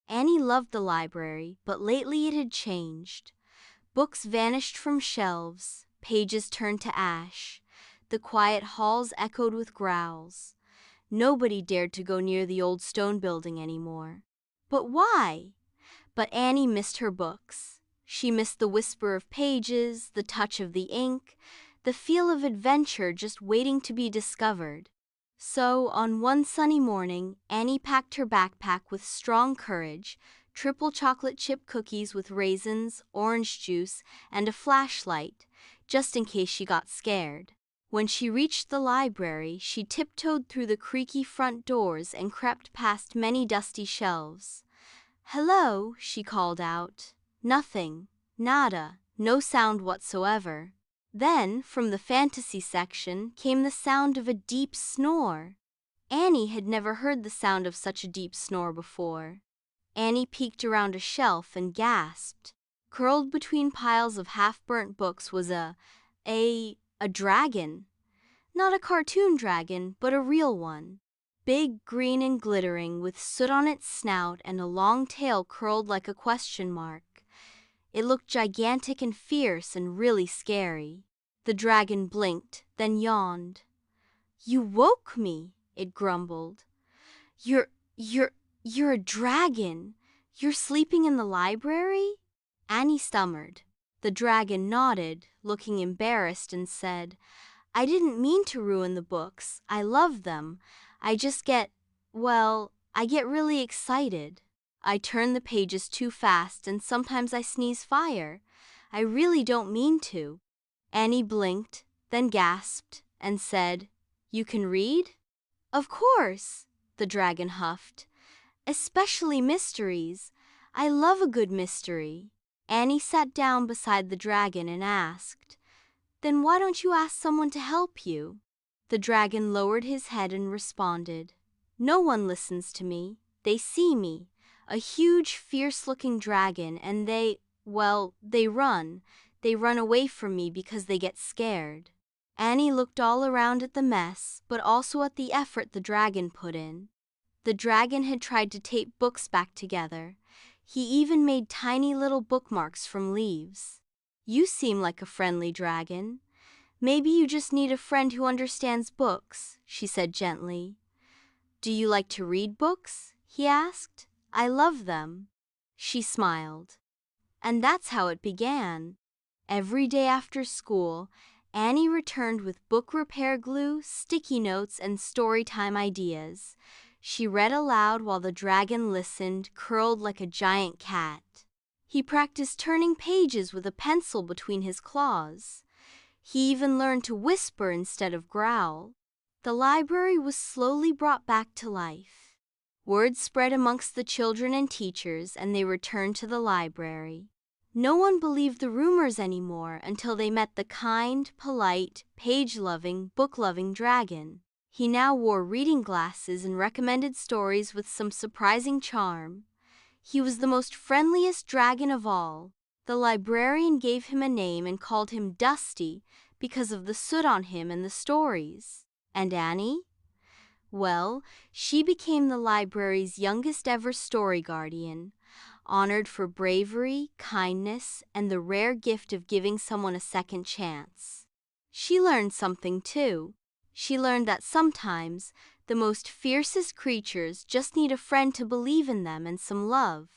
Annie loved the library, but lately it had changed. Books vanished from shelves, pages turned to ash. The quiet halls echoed with growls. Nobody dared to go near the old stone building anymore. But why? But Annie missed her books. She missed the whisper of pages, the touch of the ink, the feel of adventure just waiting to be discovered. So, on one sunny morning, Annie packed her backpack with strong courage, triple chocolate chip cookies with raisins, orange juice, and a flashlight, just in case she got scared. When she reached the library, she tiptoed through the creaky front doors and crept past many dusty shelves. "Hello," she called out. Nothing. Nada. No sound whatsoever. Then, from the fantasy section, came the sound of a deep snore. Annie had never heard the sound of such a deep snore before. Annie peeked around a shelf and gasped. Curled between piles of half-burnt books was a dragon. Not a cartoon dragon, but a real one. Big, green, and glittering, with soot on its snout and a long tail curled like a question mark. It looked gigantic and fierce and really scary. The dragon blinked, then yawned. "You woke me," it grumbled. You're a dragon. You're sleeping in the library?" Annie stammered. The dragon nodded, looking embarrassed, and said, "I didn't mean to ruin the books. I love them. I just I get really excited. I turn the pages too fast and sometimes I sneeze fire. I really don't mean to." Annie blinked, then gasped, and said, "You can read?" "Of course," the dragon huffed. "Especially mysteries. I love a good mystery." Annie sat down beside the dragon and asked, "Then why don't you ask someone to help you?" The dragon lowered his head and responded, "No one listens to me. They see me, a huge, fierce-looking dragon, and they run. They run away from me because they get scared." Annie looked all around at the mess, but also at the effort the dragon put in. The dragon had tried to tape books back together. He even made tiny little bookmarks from leaves. "You seem like a friendly dragon. Maybe you just need a friend who understands books," she said gently. "Do you like to read books?" he asked. "I love them." She smiled. And that's how it began. Every day after school, Annie returned with book repair glue, sticky notes, and storytime ideas. She read aloud while the dragon listened, curled like a giant cat. He practiced turning pages with a pencil between his claws. He even learned to whisper instead of growl. The library was slowly brought back to life. Word spread amongst the children and teachers, and they returned to the library. No one believed the rumors anymore until they met the kind, polite, page-loving, book-loving dragon. He now wore reading glasses and recommended stories with some surprising charm. He was the most friendliest dragon of all. The librarian gave him a name and called him Dusty because of the soot on him and the stories. And Annie? Well, she became the library's youngest ever story guardian, honored for bravery, kindness, and the rare gift of giving someone a second chance. She learned something too. She learned that sometimes the most fiercest creatures just need a friend to believe in them and some love.